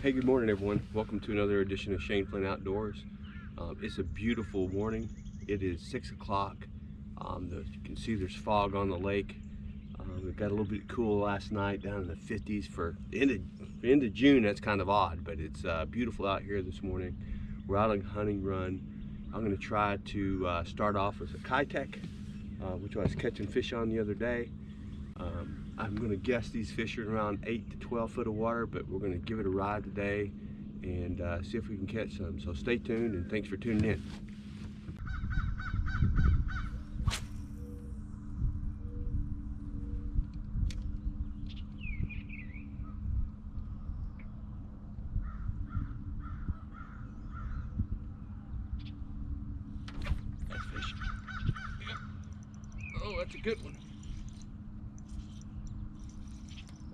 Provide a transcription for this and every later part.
Hey, good morning everyone. Welcome to another edition of Shane Flint Outdoors. It's a beautiful morning. It is 6 o'clock. You can see there's fog on the lake. It got a little bit cool last night, down in the 50s for the end of June. That's kind of odd, but it's beautiful out here this morning. We're out on a hunting run. I'm going to try to start off with a kitech, which I was catching fish on the other day. I'm going to guess these fish are around 8 to 12 foot of water, but we're going to give it a ride today and see if we can catch some. So stay tuned, and thanks for tuning in. That's fish. Oh, that's a good one.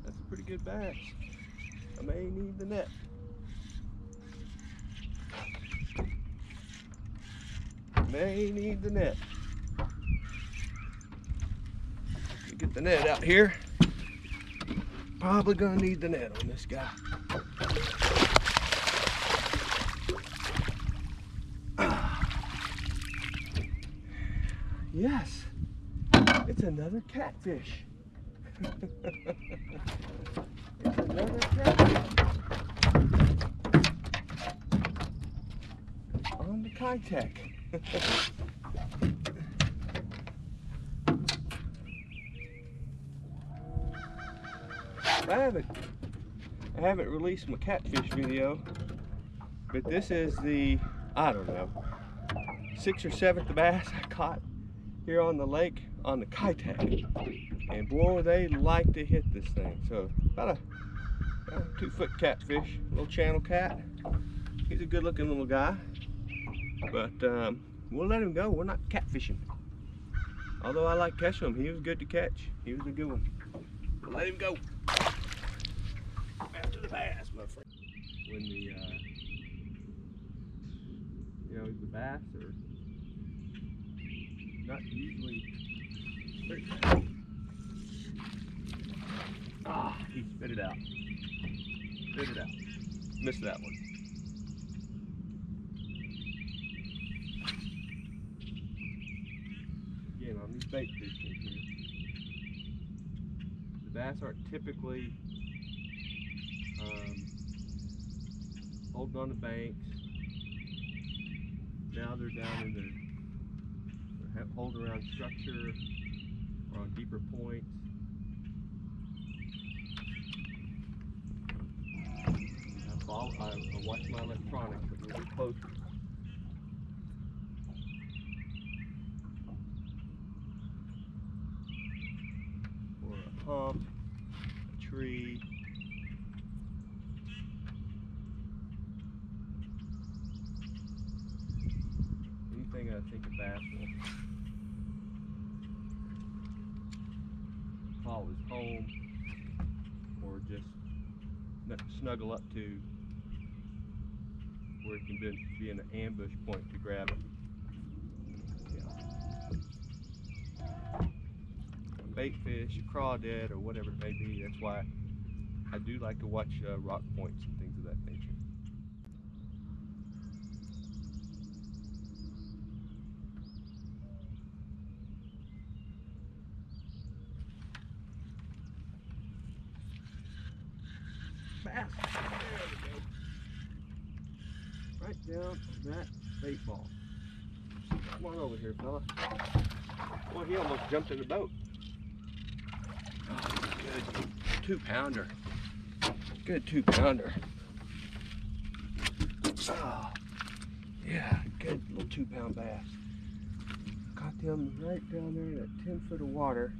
That's a pretty good bass. I may need the net. May need the net. Let me get the net out here. Probably gonna need the net on this guy. Yes, it's another catfish. It's another catfish on the kitech. I haven't released my catfish video, but this is the, I don't know, 6th or 7th bass I caught here on the lake on the kitech, and boy, they like to hit this thing. So about a 2-foot catfish, little channel cat. He's a good-looking little guy, but we'll let him go. We're not catfishing. Although I like catching him, he was good to catch. He was a good one. We'll let him go. After the bass, my friend. When the the bass are not usually. Ah, he spit it out. Spit it out. Missed that one. Again, on these bait fish in here, the bass aren't typically holding on the banks. Now they're down in they're holding around structure or on deeper points. I watch my electronics, but we'll be closer. Or a hump, a tree. Anything I think a bass will call his home, or just snuggle up to where it can be an ambush point to grab it. Yeah. A bait fish, a crawdad, or whatever it may be. That's why I do like to watch rock points and things of that nature. Bass. There we go. Right down that bait ball. Come on over here, fella. Boy, he almost jumped in the boat. Oh, good 2-pounder. Good 2-pounder. Oh, yeah, good little 2-pound bass. Caught them right down there in that 10 foot of water,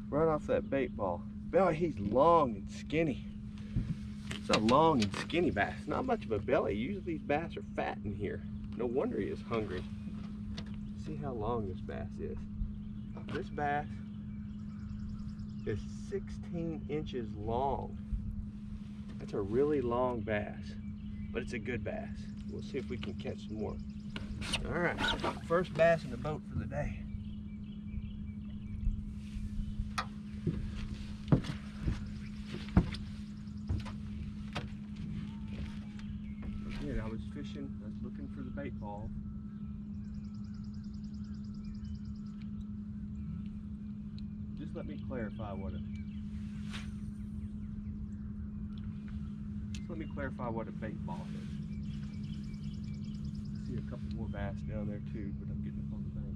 right off that bait ball. Boy, he's long and skinny. It's a long and skinny bass. Not much of a belly. Usually these bass are fat in here. No wonder he is hungry. See how long this bass is. This bass is 16 inches long. That's a really long bass, but it's a good bass. We'll see if we can catch some more. All right, first bass in the boat for the day. bait balls. Just let me clarify what a bait ball is. I see a couple more bass down there too, but I'm getting up on the bank.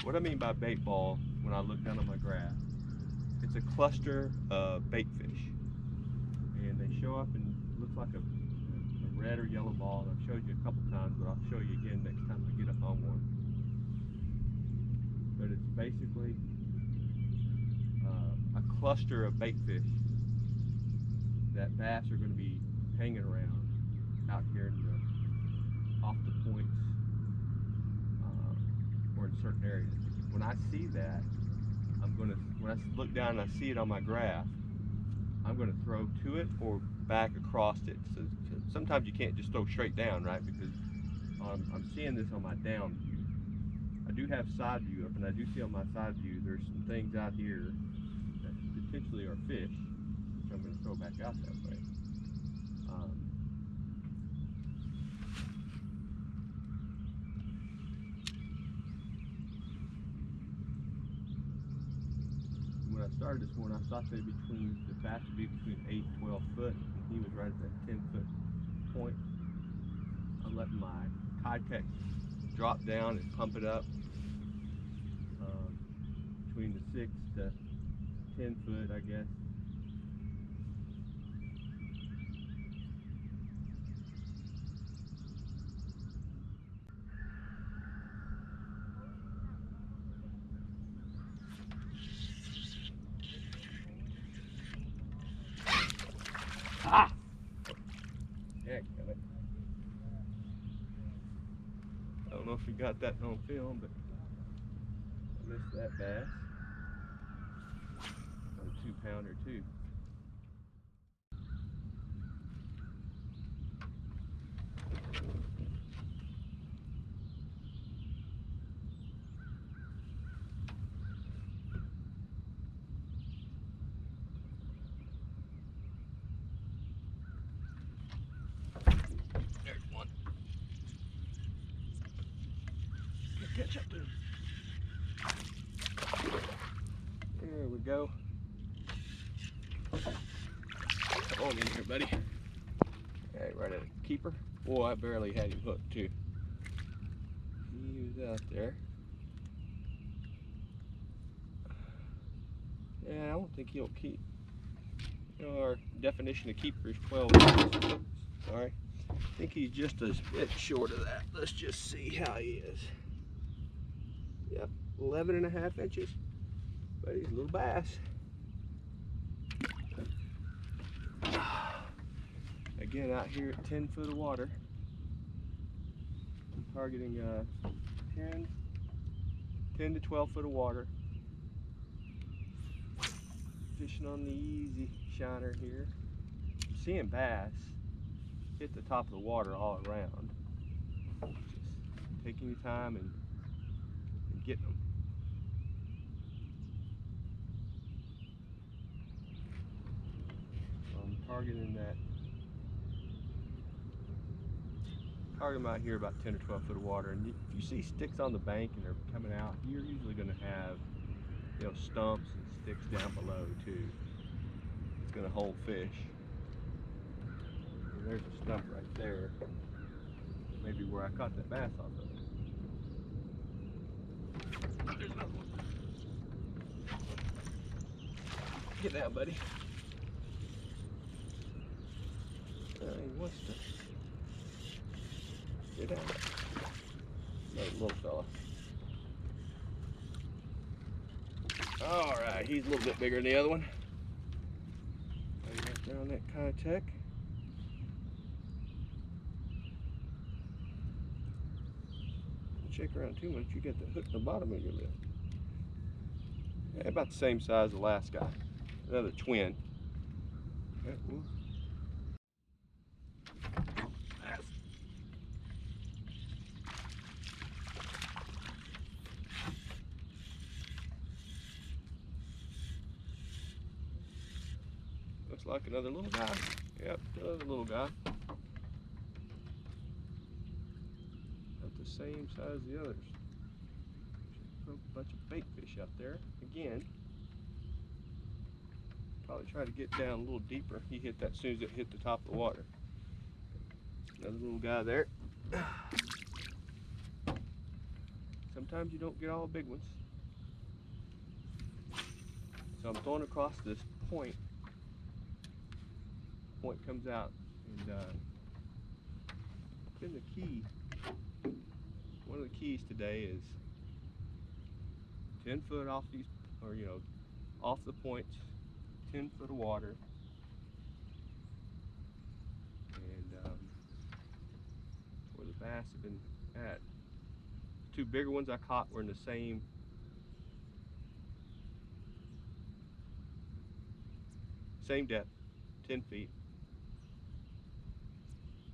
What I mean by bait ball, when I look down on my graph, it's a cluster of bait fish, and they show up and looks like a red or yellow ball. And I've showed you a couple times, but I'll show you again next time I get up on one. But it's basically a cluster of bait fish that bass are going to be hanging around out here off the points or in certain areas. When I see that, when I look down and I see it on my graph, I'm going to throw to it or back across it. So sometimes you can't just throw straight down, right? Because I'm seeing this on my down view. I do have side view up, and I do see on my side view there's some things out here that potentially are fish, which I'm going to throw back out that way. When I started this morning, I thought the bass would be between 8 and 12 foot, and he was right at that 10-foot point. I'm letting my tide catch drop down and pump it up between the 6 to 10 foot, I guess. Ah! Heck, damn it. I don't know if we got that on film, but I missed that bass. A 2-pounder too. There's one. Catch up to him. There we go. Come on in here, buddy. Okay, right at a keeper. Boy, I barely had him hooked too. He was out there. Yeah, I don't think he'll keep. You know, our definition of keeper is 12 inches. Sorry. I think he's just a bit short of that. Let's just see how he is. Yep, 11.5 inches. But he's a little bass. Again, out here at 10 foot of water. I'm targeting 10 to 12 foot of water. Fishing on the easy shiner here. I'm seeing bass hit the top of the water all around. Just taking your time and getting them. So I'm targeting out here about 10 or 12 foot of water. And if you see sticks on the bank and they're coming out, you're usually going to have, you know, stumps and sticks down below too. It's going to hold fish. And there's a stump right there. Maybe where I caught that bass off of it. Oh, there's another one. Get down, buddy. He wants to get down. Another little fella. Alright, he's a little bit bigger than the other one. Right there on that Kitech. Don't shake around too much, you get the hook in the bottom of your lip. Yeah, about the same size as the last guy. Another twin. Okay, well. Looks like another little guy. Yep, another little guy. About the same size as the others. Put a bunch of bait fish out there. Again, probably try to get down a little deeper. He hit that as soon as it hit the top of the water. Another little guy there. Sometimes you don't get all big ones. So I'm throwing across this point. Point comes out, and been the key. One of the keys today is 10 foot off these, or off the points, 10 foot of water, and where the bass have been at. The two bigger ones I caught were in the same depth, 10 feet,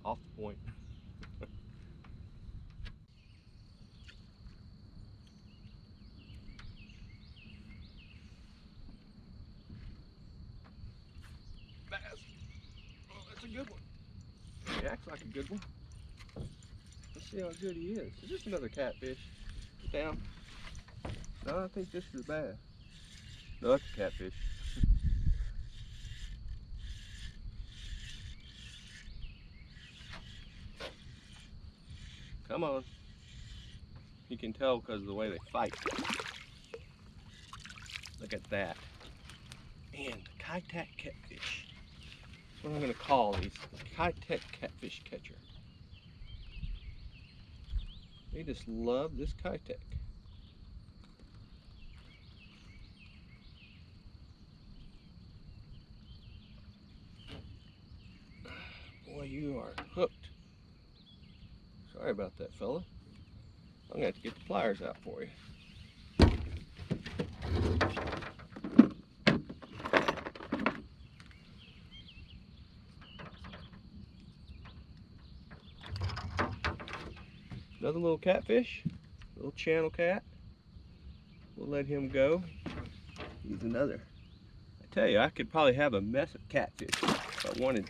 off the point. Bass. Oh, that's a good one. He acts like a good one. Let's see how good he is. Is this another catfish? Get down. No, I think this is a bass. No, that's a catfish. Come on. You can tell because of the way they fight. Look at that. Man, the Kitech catfish. That's what I'm going to call these. Kitech catfish catcher. They just love this Kitech. Boy, you are hooked. Sorry about that, fella. I'm going to have to get the pliers out for you. Another little catfish, little channel cat. We'll let him go. He's another. I tell you, I could probably have a mess of catfish if I wanted.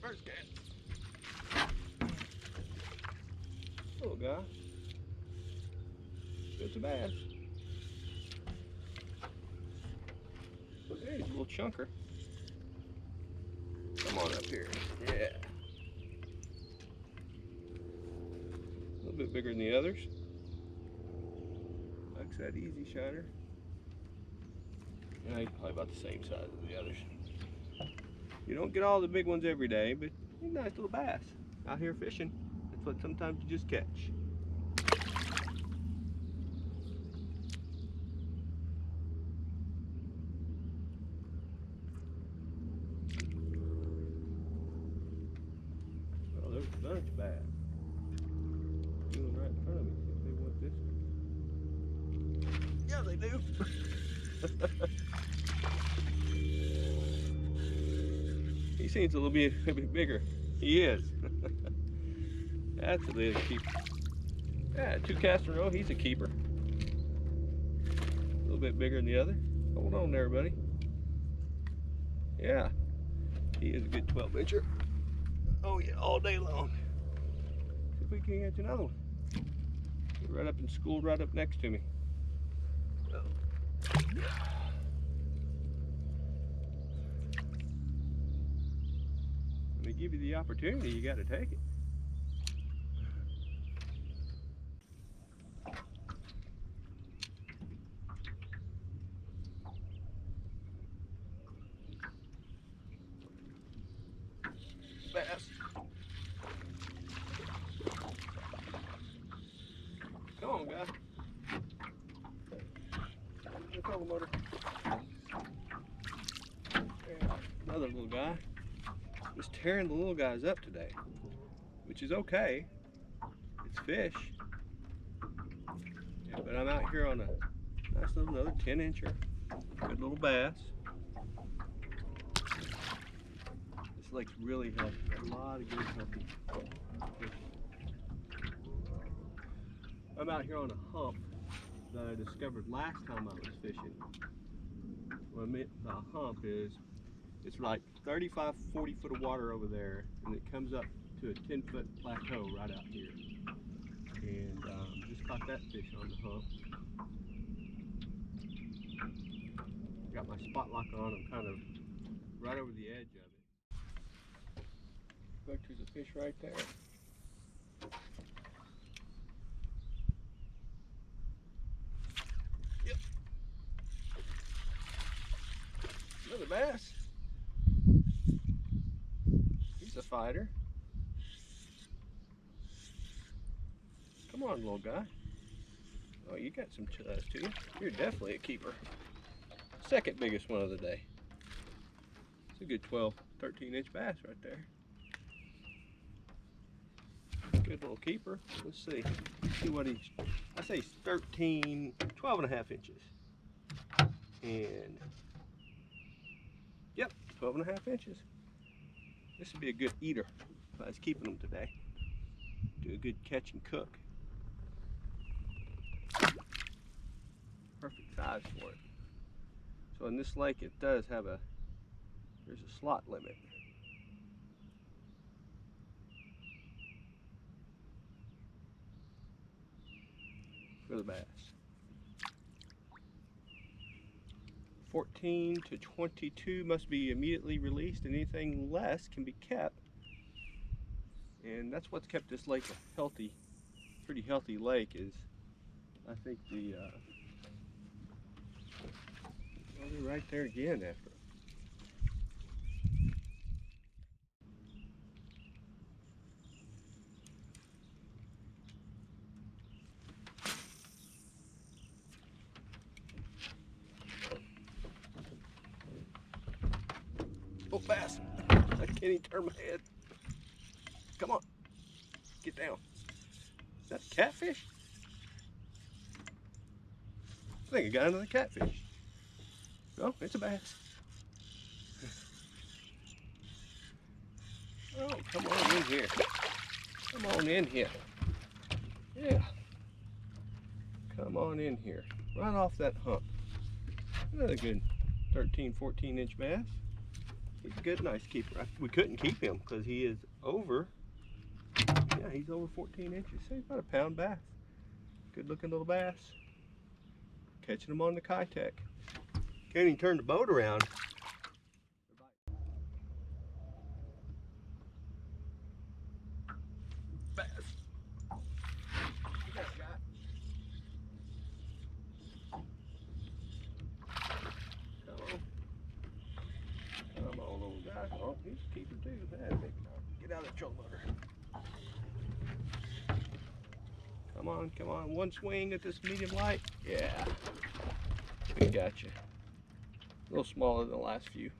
First cat. Little guy. It's a bass. Hey, he's a little chunker. Come on up here. Yeah. A little bit bigger than the others. Likes that easy shiner. Yeah, he's probably about the same size as the others. You don't get all the big ones every day, but he's a nice little bass. Out here fishing. That's what sometimes you just catch. Oh, there's a bunch of bass. Doing right in front of me. See if they want this. Yeah, they do. He seems a little bit bigger. He is. That's a little keeper. Yeah, 2 casts in a row. He's a keeper. A little bit bigger than the other. Hold on there, buddy. Yeah, he is a good 12-incher. Oh yeah, all day long. See if we can catch another one. He's right up in school, right up next to me. Oh. When they give you the opportunity, you got to take it. Bass. Come on, guy. The cold motor. Another little guy. Just tearing the little guys up today, which is okay. It's fish. Yeah, but I'm out here on a nice little another 10-incher. Good little bass. Just lake's really healthy. A lot of good healthy fish. I'm out here on a hump that I discovered last time I was fishing. What I meant by a hump is it's like 35, 40 foot of water over there, and it comes up to a 10-foot plateau right out here. And just caught that fish on the hump. Got my spot lock on. I'm kind of right over the edge of it. Look, there's a fish right there. Yep. Another bass. He's a fighter. Come on, little guy. Oh, you got some chuzz too. You're definitely a keeper. Second biggest one of the day. It's a good 12, 13-inch bass right there. Good little keeper. Let's see. See what he's, I say he's 13, 12 and a half inches. And, yep, 12 and a half inches. This would be a good eater if I was keeping them today. Do a good catch and cook. Perfect size for it. So in this lake it does have there's a slot limit. For the bass. 14 to 22 must be immediately released, and anything less can be kept. And that's what's kept this lake a healthy, pretty healthy lake, is I think the well, they're right there again after. Oh, bass. I can't even turn my head. Come on. Get down. Is that a catfish? I think I got another catfish. No, it's a bass. Oh, come on in here. Come on in here. Yeah. Come on in here. Right off that hump. Another good 13, 14-inch bass. He's a good, nice keeper. We couldn't keep him because he is over, yeah, he's over 14 inches. So he's about a pound bass. Good looking little bass. Catching them on the Kitech. Can't even turn the boat around. Bass. You got a guy. Come on, little guy. Oh, he's a keeper too. That's big. Get out of the trolling motor. Come on, come on. One swing at this medium light. Yeah. We got you. A little smaller than the last few.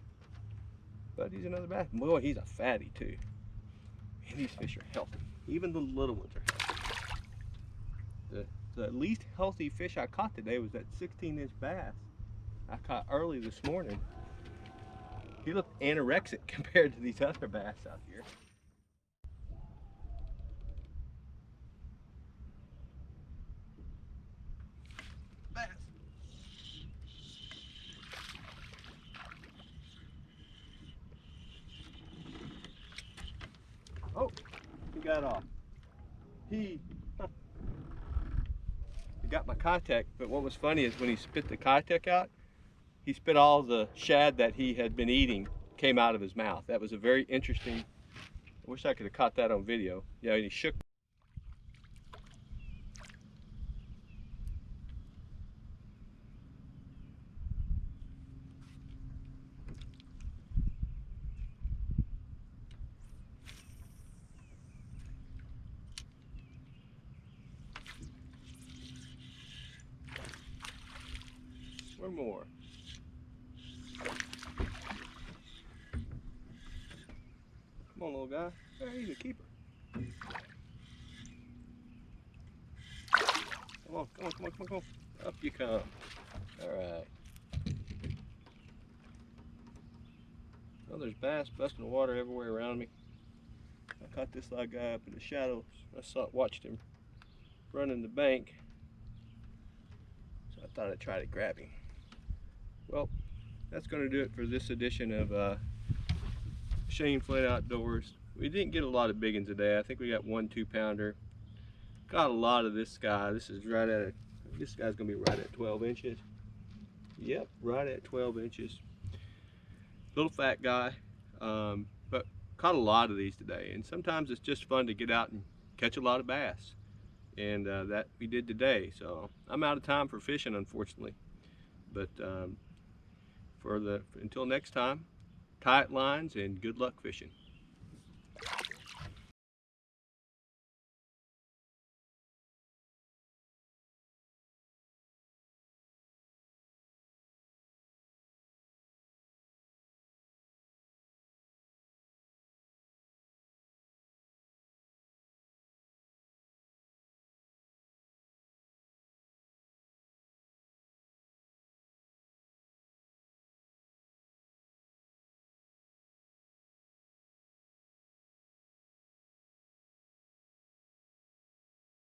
But he's another bass. Boy, he's a fatty too. And these fish are healthy. Even the little ones are healthy. The least healthy fish I caught today was that 16-inch bass I caught early this morning. He looked anorexic compared to these other bass out here. Bass. Oh, he got off. He got my Kitech, but what was funny is when he spit the Kitech out, he spit all the shad that he had been eating came out of his mouth. That was a very interesting, I wish I could have caught that on video. Yeah, and he shook. One more. Come on, little guy. Hey, he's a keeper. Come on, come on, come on, come on, come on. Up you come. All right. Well, there's bass busting the water everywhere around me. I caught this little guy up in the shadows. Watched him running the bank, so I thought I'd try to grab him. Well, that's going to do it for this edition of Shane Flint Outdoors. We didn't get a lot of big ones today. I think we got 1 2-pounder. Got a lot of this guy. This guy's going to be right at 12 inches. Yep, right at 12 inches. Little fat guy, but caught a lot of these today. And sometimes it's just fun to get out and catch a lot of bass. And that we did today. So I'm out of time for fishing, unfortunately. But until next time, tight lines and good luck fishing.